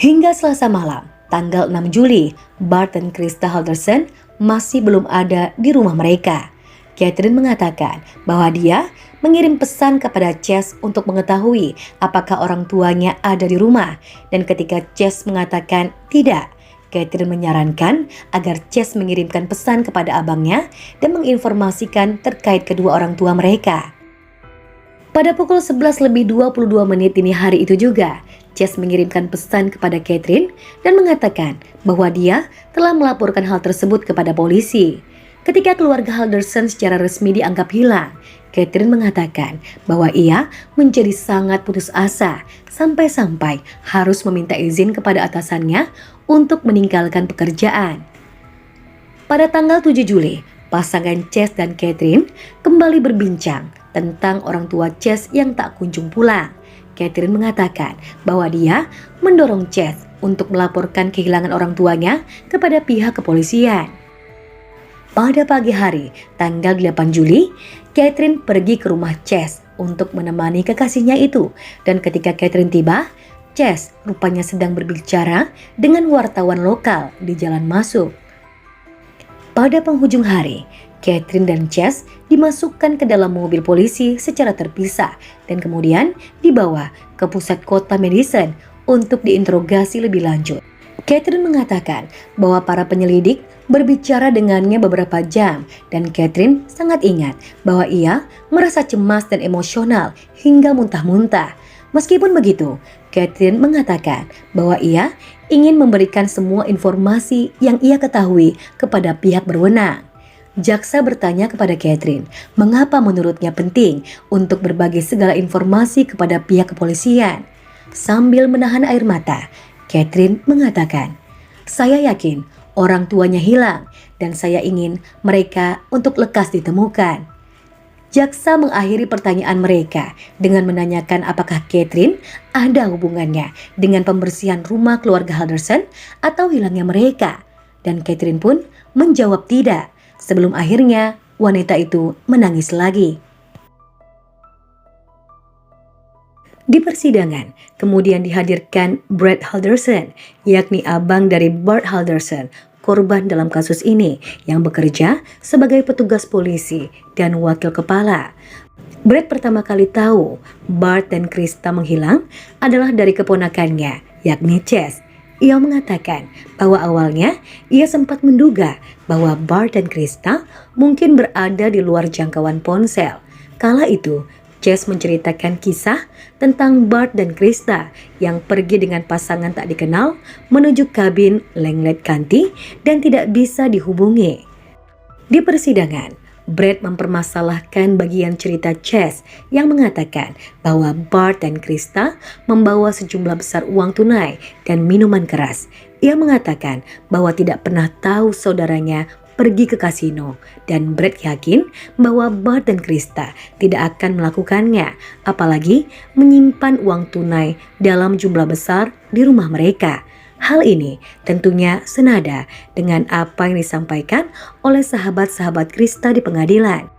S1: Hingga Selasa malam, tanggal 6 Juli, Bart dan Krista Halderson masih belum ada di rumah mereka. Catherine mengatakan bahwa dia mengirim pesan kepada Chase untuk mengetahui apakah orang tuanya ada di rumah dan ketika Chase mengatakan tidak, Catherine menyarankan agar Chase mengirimkan pesan kepada abangnya dan menginformasikan terkait kedua orang tua mereka. Pada pukul 11:22 dini hari itu juga, Chess mengirimkan pesan kepada Catherine dan mengatakan bahwa dia telah melaporkan hal tersebut kepada polisi. Ketika keluarga Halderson secara resmi dianggap hilang, Catherine mengatakan bahwa ia menjadi sangat putus asa sampai-sampai harus meminta izin kepada atasannya untuk meninggalkan pekerjaan. Pada tanggal 7 Juli, pasangan Chess dan Catherine kembali berbincang tentang orang tua Chess yang tak kunjung pulang. Catherine mengatakan bahwa dia mendorong Chess untuk melaporkan kehilangan orang tuanya kepada pihak kepolisian. Pada pagi hari, tanggal 8 Juli, Catherine pergi ke rumah Chess untuk menemani kekasihnya itu. Dan ketika Catherine tiba, Chess rupanya sedang berbicara dengan wartawan lokal di jalan masuk. Pada penghujung hari, Catherine dan Chess dimasukkan ke dalam mobil polisi secara terpisah dan kemudian dibawa ke pusat kota Madison untuk diinterogasi lebih lanjut. Catherine mengatakan bahwa para penyelidik berbicara dengannya beberapa jam dan Catherine sangat ingat bahwa ia merasa cemas dan emosional hingga muntah-muntah. Meskipun begitu, Catherine mengatakan bahwa ia ingin memberikan semua informasi yang ia ketahui kepada pihak berwenang. Jaksa bertanya kepada Catherine mengapa menurutnya penting untuk berbagi segala informasi kepada pihak kepolisian. Sambil menahan air mata, Catherine mengatakan, "Saya yakin orang tuanya hilang dan saya ingin mereka untuk lekas ditemukan." Jaksa mengakhiri pertanyaan mereka dengan menanyakan apakah Catherine ada hubungannya dengan pembersihan rumah keluarga Halderson atau hilangnya mereka. Dan Catherine pun menjawab tidak, sebelum akhirnya wanita itu menangis lagi. Di persidangan, kemudian dihadirkan Brett Halderson, yakni abang dari Bart Halderson, korban dalam kasus ini yang bekerja sebagai petugas polisi dan wakil kepala. Brett pertama kali tahu Bart dan Krista menghilang adalah dari keponakannya, yakni Chess. Ia mengatakan bahwa awalnya ia sempat menduga bahwa Bart dan Krista mungkin berada di luar jangkauan ponsel. Kala itu, Chess menceritakan kisah tentang Bart dan Krista yang pergi dengan pasangan tak dikenal menuju kabin Langlet County dan tidak bisa dihubungi. Di persidangan, Brett mempermasalahkan bagian cerita Chess yang mengatakan bahwa Bart dan Krista membawa sejumlah besar uang tunai dan minuman keras. Ia mengatakan bahwa tidak pernah tahu saudaranya pergi ke kasino dan Brett yakin bahwa Bart dan Krista tidak akan melakukannya, apalagi menyimpan uang tunai dalam jumlah besar di rumah mereka. Hal ini tentunya senada dengan apa yang disampaikan oleh sahabat-sahabat Krista di pengadilan.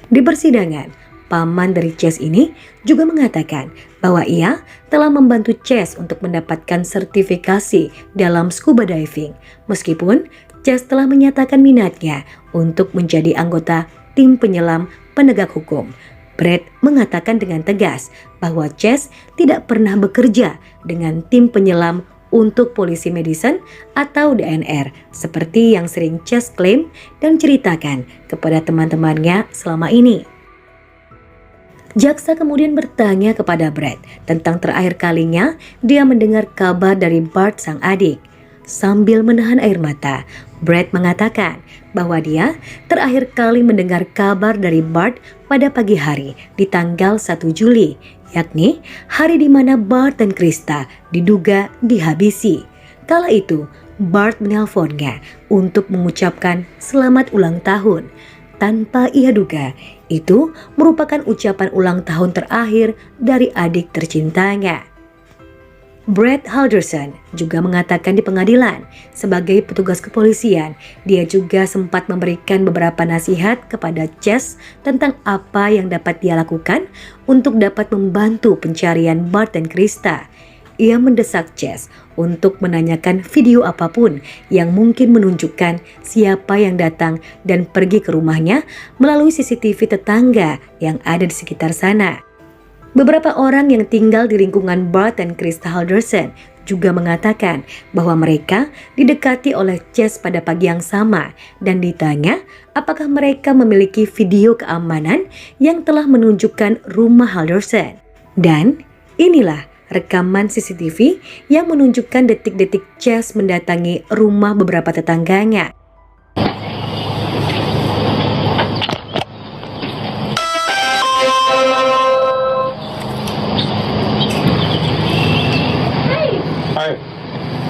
S1: Di persidangan, paman dari Chess ini juga mengatakan bahwa ia telah membantu Chess untuk mendapatkan sertifikasi dalam scuba diving, meskipun Chess telah menyatakan minatnya untuk menjadi anggota tim penyelam penegak hukum. Brett mengatakan dengan tegas bahwa Chess tidak pernah bekerja dengan tim penyelam untuk polisi Madison atau DNR seperti yang sering Chess klaim dan ceritakan kepada teman-temannya selama ini. Jaksa kemudian bertanya kepada Brett tentang terakhir kalinya dia mendengar kabar dari Bart sang adik. Sambil menahan air mata, Brett mengatakan bahwa dia terakhir kali mendengar kabar dari Bart pada pagi hari di tanggal 1 Juli, yakni hari di mana Bart dan Krista diduga dihabisi. Kala itu, Bart menelponnya untuk mengucapkan selamat ulang tahun. Tanpa ia duga, itu merupakan ucapan ulang tahun terakhir dari adik tercintanya. Brett Halderson juga mengatakan di pengadilan, sebagai petugas kepolisian, dia juga sempat memberikan beberapa nasihat kepada Chess tentang apa yang dapat dia lakukan untuk dapat membantu pencarian Bart dan Krista. Ia mendesak Chess untuk menanyakan video apapun yang mungkin menunjukkan siapa yang datang dan pergi ke rumahnya melalui CCTV tetangga yang ada di sekitar sana. Beberapa orang yang tinggal di lingkungan Bart dan Krista Halderson juga mengatakan bahwa mereka didekati oleh Chess pada pagi yang sama dan ditanya apakah mereka memiliki video keamanan yang telah menunjukkan rumah Halderson. Dan inilah rekaman CCTV yang menunjukkan detik-detik Chess mendatangi rumah beberapa tetangganya.
S3: Hi,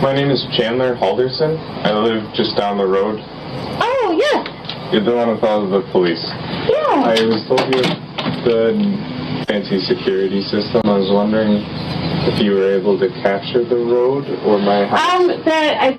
S3: my name is Chandler Halderson. I live just down the road.
S4: Oh, yes.
S3: You're the one with all of the police.
S4: Yeah.
S3: I was told you had the fancy security system. I was wondering if you were able to capture the road or my house.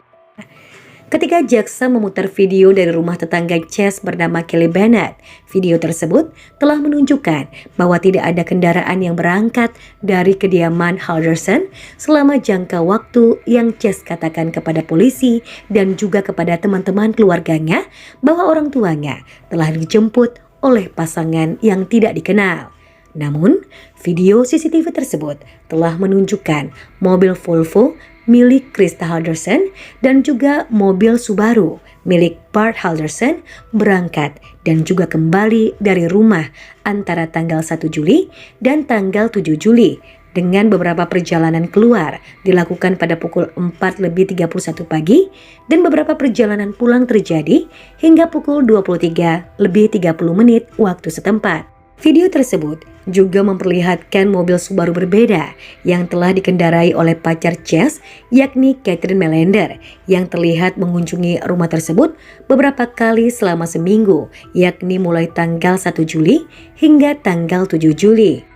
S1: Ketika jaksa memutar video dari rumah tetangga Chess bernama Kelly Bennett, video tersebut telah menunjukkan bahwa tidak ada kendaraan yang berangkat dari kediaman Halderson selama jangka waktu yang Chess katakan kepada polisi dan juga kepada teman-teman keluarganya bahwa orang tuanya telah dijemput oleh pasangan yang tidak dikenal. Namun, video CCTV tersebut telah menunjukkan mobil Volvo milik Krista Halderson dan juga mobil Subaru milik Bart Halderson berangkat dan juga kembali dari rumah antara tanggal 1 Juli dan tanggal 7 Juli dengan beberapa perjalanan keluar dilakukan pada pukul 4:31 pagi dan beberapa perjalanan pulang terjadi hingga pukul 23:30 waktu setempat. Video tersebut juga memperlihatkan mobil Subaru berbeda yang telah dikendarai oleh pacar Chess, yakni Catherine Melander, yang terlihat mengunjungi rumah tersebut beberapa kali selama seminggu, yakni mulai tanggal 1 Juli hingga tanggal 7 Juli.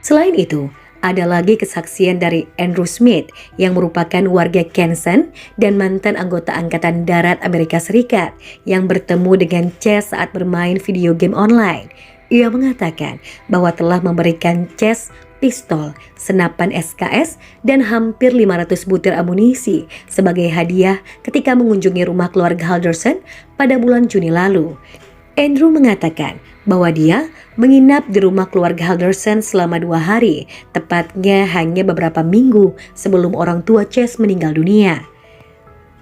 S1: Selain itu, ada lagi kesaksian dari Andrew Smith yang merupakan warga Kansas dan mantan anggota Angkatan Darat Amerika Serikat yang bertemu dengan Chess saat bermain video game online. Ia mengatakan bahwa telah memberikan Chess pistol, senapan SKS, dan hampir 500 butir amunisi sebagai hadiah ketika mengunjungi rumah keluarga Halderson pada bulan Juni lalu. Andrew mengatakan bahwa dia menginap di rumah keluarga Halderson selama 2 hari, tepatnya hanya beberapa minggu sebelum orang tua Chess meninggal dunia.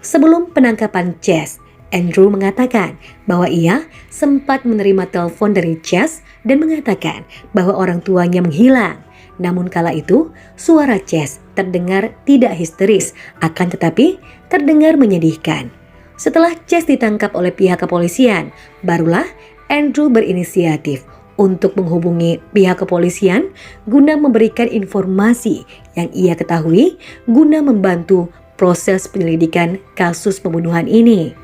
S1: Sebelum penangkapan Chess, Andrew mengatakan bahwa ia sempat menerima telepon dari Chess dan mengatakan bahwa orang tuanya menghilang. Namun kala itu, suara Chess terdengar tidak histeris, akan tetapi terdengar menyedihkan. Setelah Chess ditangkap oleh pihak kepolisian, barulah Andrew berinisiatif untuk menghubungi pihak kepolisian guna memberikan informasi yang ia ketahui guna membantu proses penyelidikan kasus pembunuhan ini.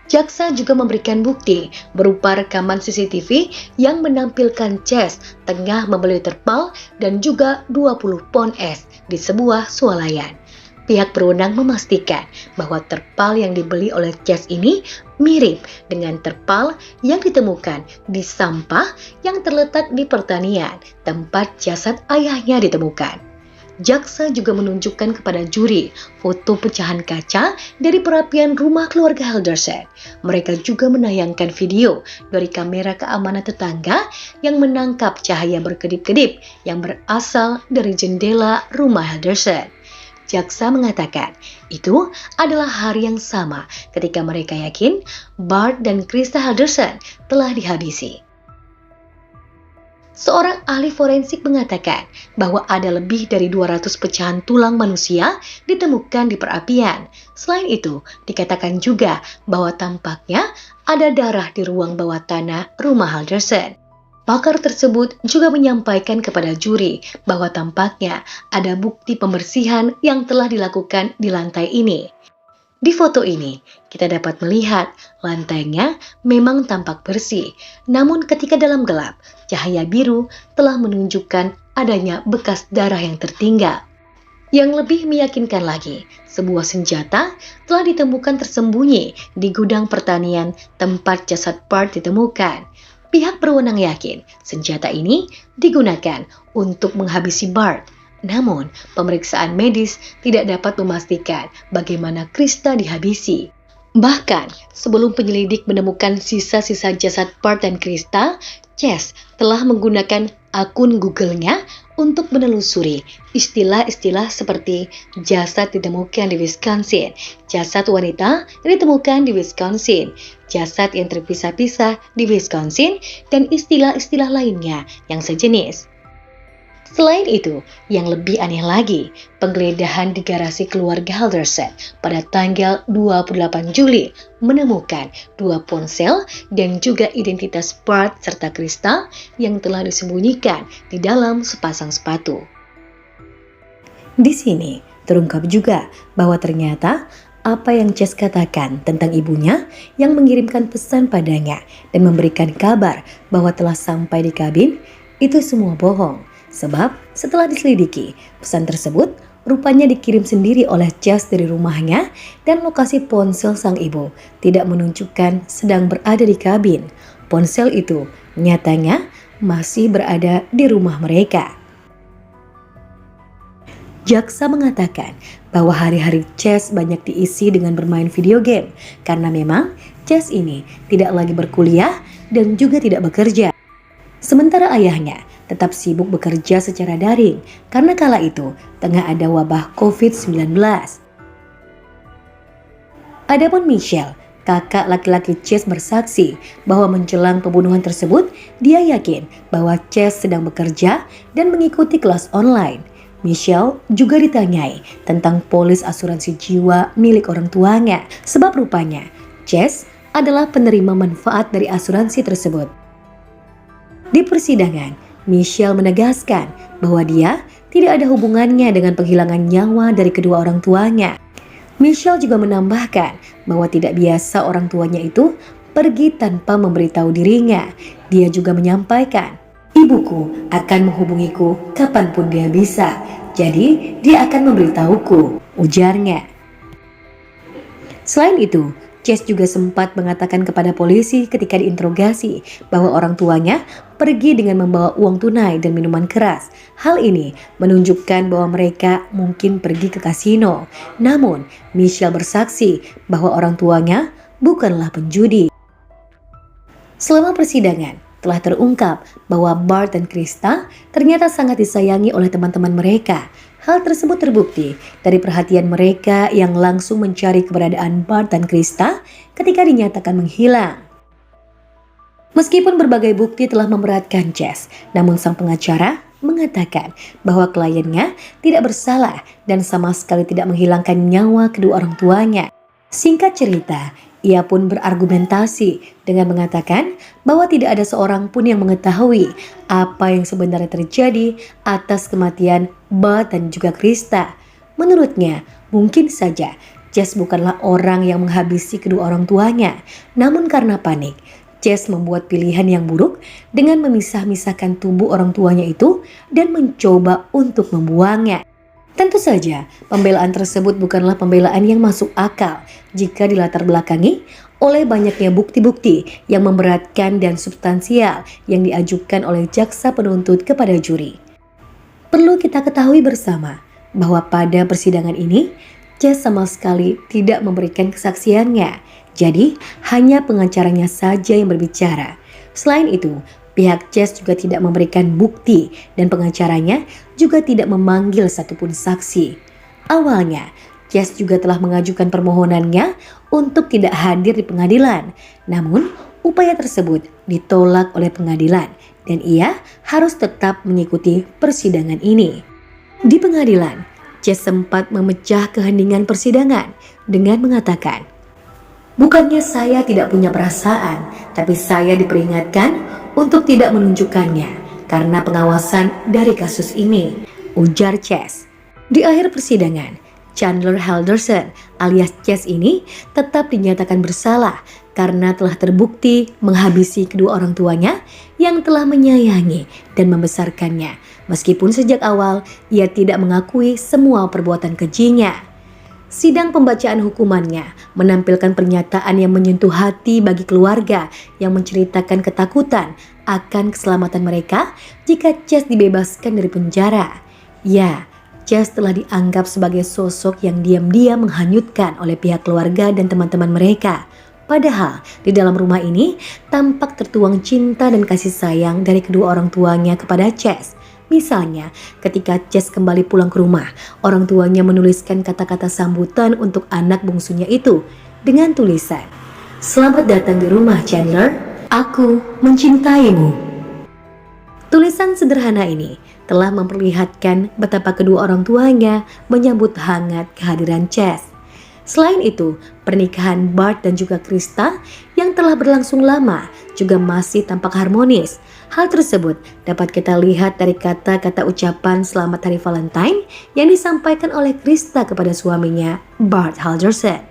S1: Jaksa juga memberikan bukti berupa rekaman CCTV yang menampilkan Chess tengah membeli terpal dan juga 20 pon es di sebuah swalayan. Pihak berwenang memastikan bahwa terpal yang dibeli oleh Chess ini mirip dengan terpal yang ditemukan di sampah yang terletak di pertanian tempat jasad ayahnya ditemukan. Jaksa juga menunjukkan kepada juri foto pecahan kaca dari perapian rumah keluarga Halderson. Mereka juga menayangkan video dari kamera keamanan tetangga yang menangkap cahaya berkedip-kedip yang berasal dari jendela rumah Halderson. Jaksa mengatakan itu adalah hari yang sama ketika mereka yakin Bart dan Krista Halderson telah dihabisi. Seorang ahli forensik mengatakan bahwa ada lebih dari 200 pecahan tulang manusia ditemukan di perapian. Selain itu, dikatakan juga bahwa tampaknya ada darah di ruang bawah tanah rumah Halderson. Pakar tersebut juga menyampaikan kepada juri bahwa tampaknya ada bukti pembersihan yang telah dilakukan di lantai ini. Di foto ini, kita dapat melihat lantainya memang tampak bersih, namun ketika dalam gelap, cahaya biru telah menunjukkan adanya bekas darah yang tertinggal. Yang lebih meyakinkan lagi, sebuah senjata telah ditemukan tersembunyi di gudang pertanian tempat jasad Bart ditemukan. Pihak berwenang yakin senjata ini digunakan untuk menghabisi Bart. Namun, pemeriksaan medis tidak dapat memastikan bagaimana Krista dihabisi. Bahkan, sebelum penyelidik menemukan sisa-sisa jasad Bart dan Krista, Chess telah menggunakan akun Google-nya untuk menelusuri istilah-istilah seperti jasad ditemukan di Wisconsin, jasad wanita ditemukan di Wisconsin, jasad yang terpisah-pisah di Wisconsin, dan istilah-istilah lainnya yang sejenis. Selain itu, yang lebih aneh lagi, penggeledahan di garasi keluarga Halderson pada tanggal 28 Juli menemukan 2 ponsel dan juga identitas Bart serta Krista yang telah disembunyikan di dalam sepasang sepatu. Di sini terungkap juga bahwa ternyata apa yang Chess katakan tentang ibunya yang mengirimkan pesan padanya dan memberikan kabar bahwa telah sampai di kabin itu semua bohong. Sebab setelah diselidiki, pesan tersebut rupanya dikirim sendiri oleh Chess dari rumahnya dan lokasi ponsel sang ibu tidak menunjukkan sedang berada di kabin. Ponsel itu nyatanya masih berada di rumah mereka. Jaksa mengatakan bahwa hari-hari Chess banyak diisi dengan bermain video game karena memang Chess ini tidak lagi berkuliah dan juga tidak bekerja. Sementara ayahnya tetap sibuk bekerja secara daring karena kala itu tengah ada wabah COVID-19. Adapun Michelle, kakak laki-laki Chess bersaksi bahwa menjelang pembunuhan tersebut, dia yakin bahwa Chess sedang bekerja dan mengikuti kelas online. Michelle juga ditanyai tentang polis asuransi jiwa milik orang tuanya, sebab rupanya Chess adalah penerima manfaat dari asuransi tersebut. Di persidangan, Michelle menegaskan bahwa dia tidak ada hubungannya dengan penghilangan nyawa dari kedua orang tuanya. Michelle juga menambahkan bahwa tidak biasa orang tuanya itu pergi tanpa memberitahu dirinya. Dia juga menyampaikan, "Ibuku akan menghubungiku kapanpun dia bisa, jadi dia akan memberitahuku," ujarnya. Selain itu, Chess juga sempat mengatakan kepada polisi ketika diinterogasi bahwa orang tuanya pergi dengan membawa uang tunai dan minuman keras. Hal ini menunjukkan bahwa mereka mungkin pergi ke kasino. Namun, Michelle bersaksi bahwa orang tuanya bukanlah penjudi. Selama persidangan, telah terungkap bahwa Bart dan Krista ternyata sangat disayangi oleh teman-teman mereka. Hal tersebut terbukti dari perhatian mereka yang langsung mencari keberadaan Bart dan Krista ketika dinyatakan menghilang. Meskipun berbagai bukti telah memberatkan Chess, namun sang pengacara mengatakan bahwa kliennya tidak bersalah dan sama sekali tidak menghilangkan nyawa kedua orang tuanya. Singkat cerita, ia pun berargumentasi dengan mengatakan bahwa tidak ada seorang pun yang mengetahui apa yang sebenarnya terjadi atas kematian Bart dan juga Krista. Menurutnya, mungkin saja Chess bukanlah orang yang menghabisi kedua orang tuanya, namun karena panik, Chess membuat pilihan yang buruk dengan memisah-misahkan tubuh orang tuanya itu dan mencoba untuk membuangnya. Tentu saja, pembelaan tersebut bukanlah pembelaan yang masuk akal jika dilatar belakangi oleh banyaknya bukti-bukti yang memberatkan dan substansial yang diajukan oleh jaksa penuntut kepada juri. Perlu kita ketahui bersama bahwa pada persidangan ini, Chess sama sekali tidak memberikan kesaksiannya, jadi hanya pengacaranya saja yang berbicara. Selain itu, pihak Chess juga tidak memberikan bukti dan pengacaranya juga tidak memanggil satupun saksi. Awalnya, Chess juga telah mengajukan permohonannya untuk tidak hadir di pengadilan. Namun, upaya tersebut ditolak oleh pengadilan dan ia harus tetap mengikuti persidangan ini. Di pengadilan, Chess sempat memecah keheningan persidangan dengan mengatakan, "Bukannya saya tidak punya perasaan, tapi saya diperingatkan untuk tidak menunjukkannya karena pengawasan dari kasus ini," ujar Chess. Di akhir persidangan, Chandler Halderson alias Chess ini tetap dinyatakan bersalah karena telah terbukti menghabisi kedua orang tuanya yang telah menyayangi dan membesarkannya, meskipun sejak awal ia tidak mengakui semua perbuatan kejinya. Sidang pembacaan hukumannya menampilkan pernyataan yang menyentuh hati bagi keluarga yang menceritakan ketakutan akan keselamatan mereka jika Chess dibebaskan dari penjara. Ya, Chess telah dianggap sebagai sosok yang diam-diam menghanyutkan oleh pihak keluarga dan teman-teman mereka. Padahal di dalam rumah ini tampak tertuang cinta dan kasih sayang dari kedua orang tuanya kepada Chess. Misalnya, ketika Chess kembali pulang ke rumah, orang tuanya menuliskan kata-kata sambutan untuk anak bungsunya itu dengan tulisan, "Selamat datang di rumah Chandler, aku mencintaimu." Tulisan sederhana ini telah memperlihatkan betapa kedua orang tuanya menyambut hangat kehadiran Chess. Selain itu, pernikahan Bart dan juga Krista yang telah berlangsung lama juga masih tampak harmonis. Hal tersebut dapat kita lihat dari kata-kata ucapan selamat hari Valentine yang disampaikan oleh Krista kepada suaminya, Bart Halderson.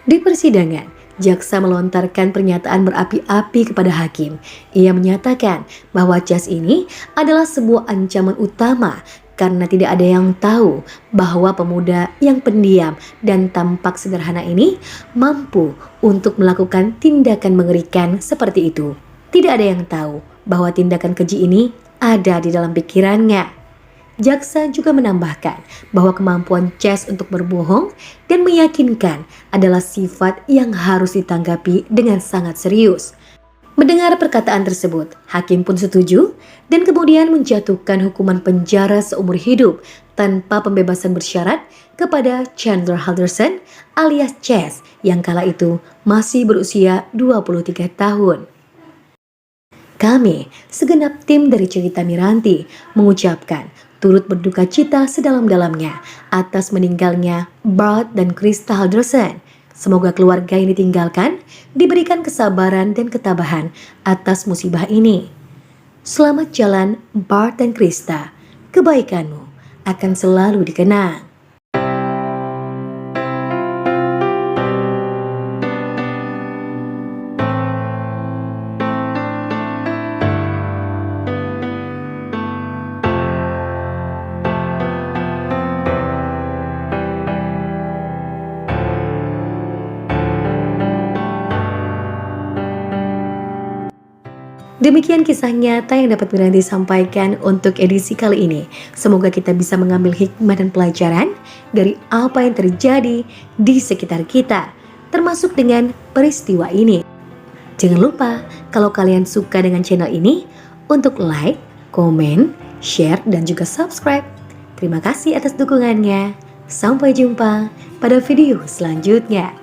S1: Di persidangan, jaksa melontarkan pernyataan berapi-api kepada hakim. Ia menyatakan bahwa Chess ini adalah sebuah ancaman utama karena tidak ada yang tahu bahwa pemuda yang pendiam dan tampak sederhana ini mampu untuk melakukan tindakan mengerikan seperti itu. Tidak ada yang tahu bahwa tindakan keji ini ada di dalam pikirannya. Jaksa juga menambahkan bahwa kemampuan Chess untuk berbohong dan meyakinkan adalah sifat yang harus ditanggapi dengan sangat serius. Mendengar perkataan tersebut, hakim pun setuju dan kemudian menjatuhkan hukuman penjara seumur hidup tanpa pembebasan bersyarat kepada Chandler Halderson alias Chess yang kala itu masih berusia 23 tahun. Kami, segenap tim dari Cerita Miranti, mengucapkan turut berduka cita sedalam-dalamnya atas meninggalnya Bart dan Krista Halderson. Semoga keluarga yang ditinggalkan diberikan kesabaran dan ketabahan atas musibah ini. Selamat jalan Bart dan Krista, kebaikanmu akan selalu dikenang. Demikian kisah nyata yang dapat Miranti sampaikan untuk edisi kali ini. Semoga kita bisa mengambil hikmah dan pelajaran dari apa yang terjadi di sekitar kita, termasuk dengan peristiwa ini. Jangan lupa kalau kalian suka dengan channel ini untuk like, komen, share, dan juga subscribe. Terima kasih atas dukungannya. Sampai jumpa pada video selanjutnya.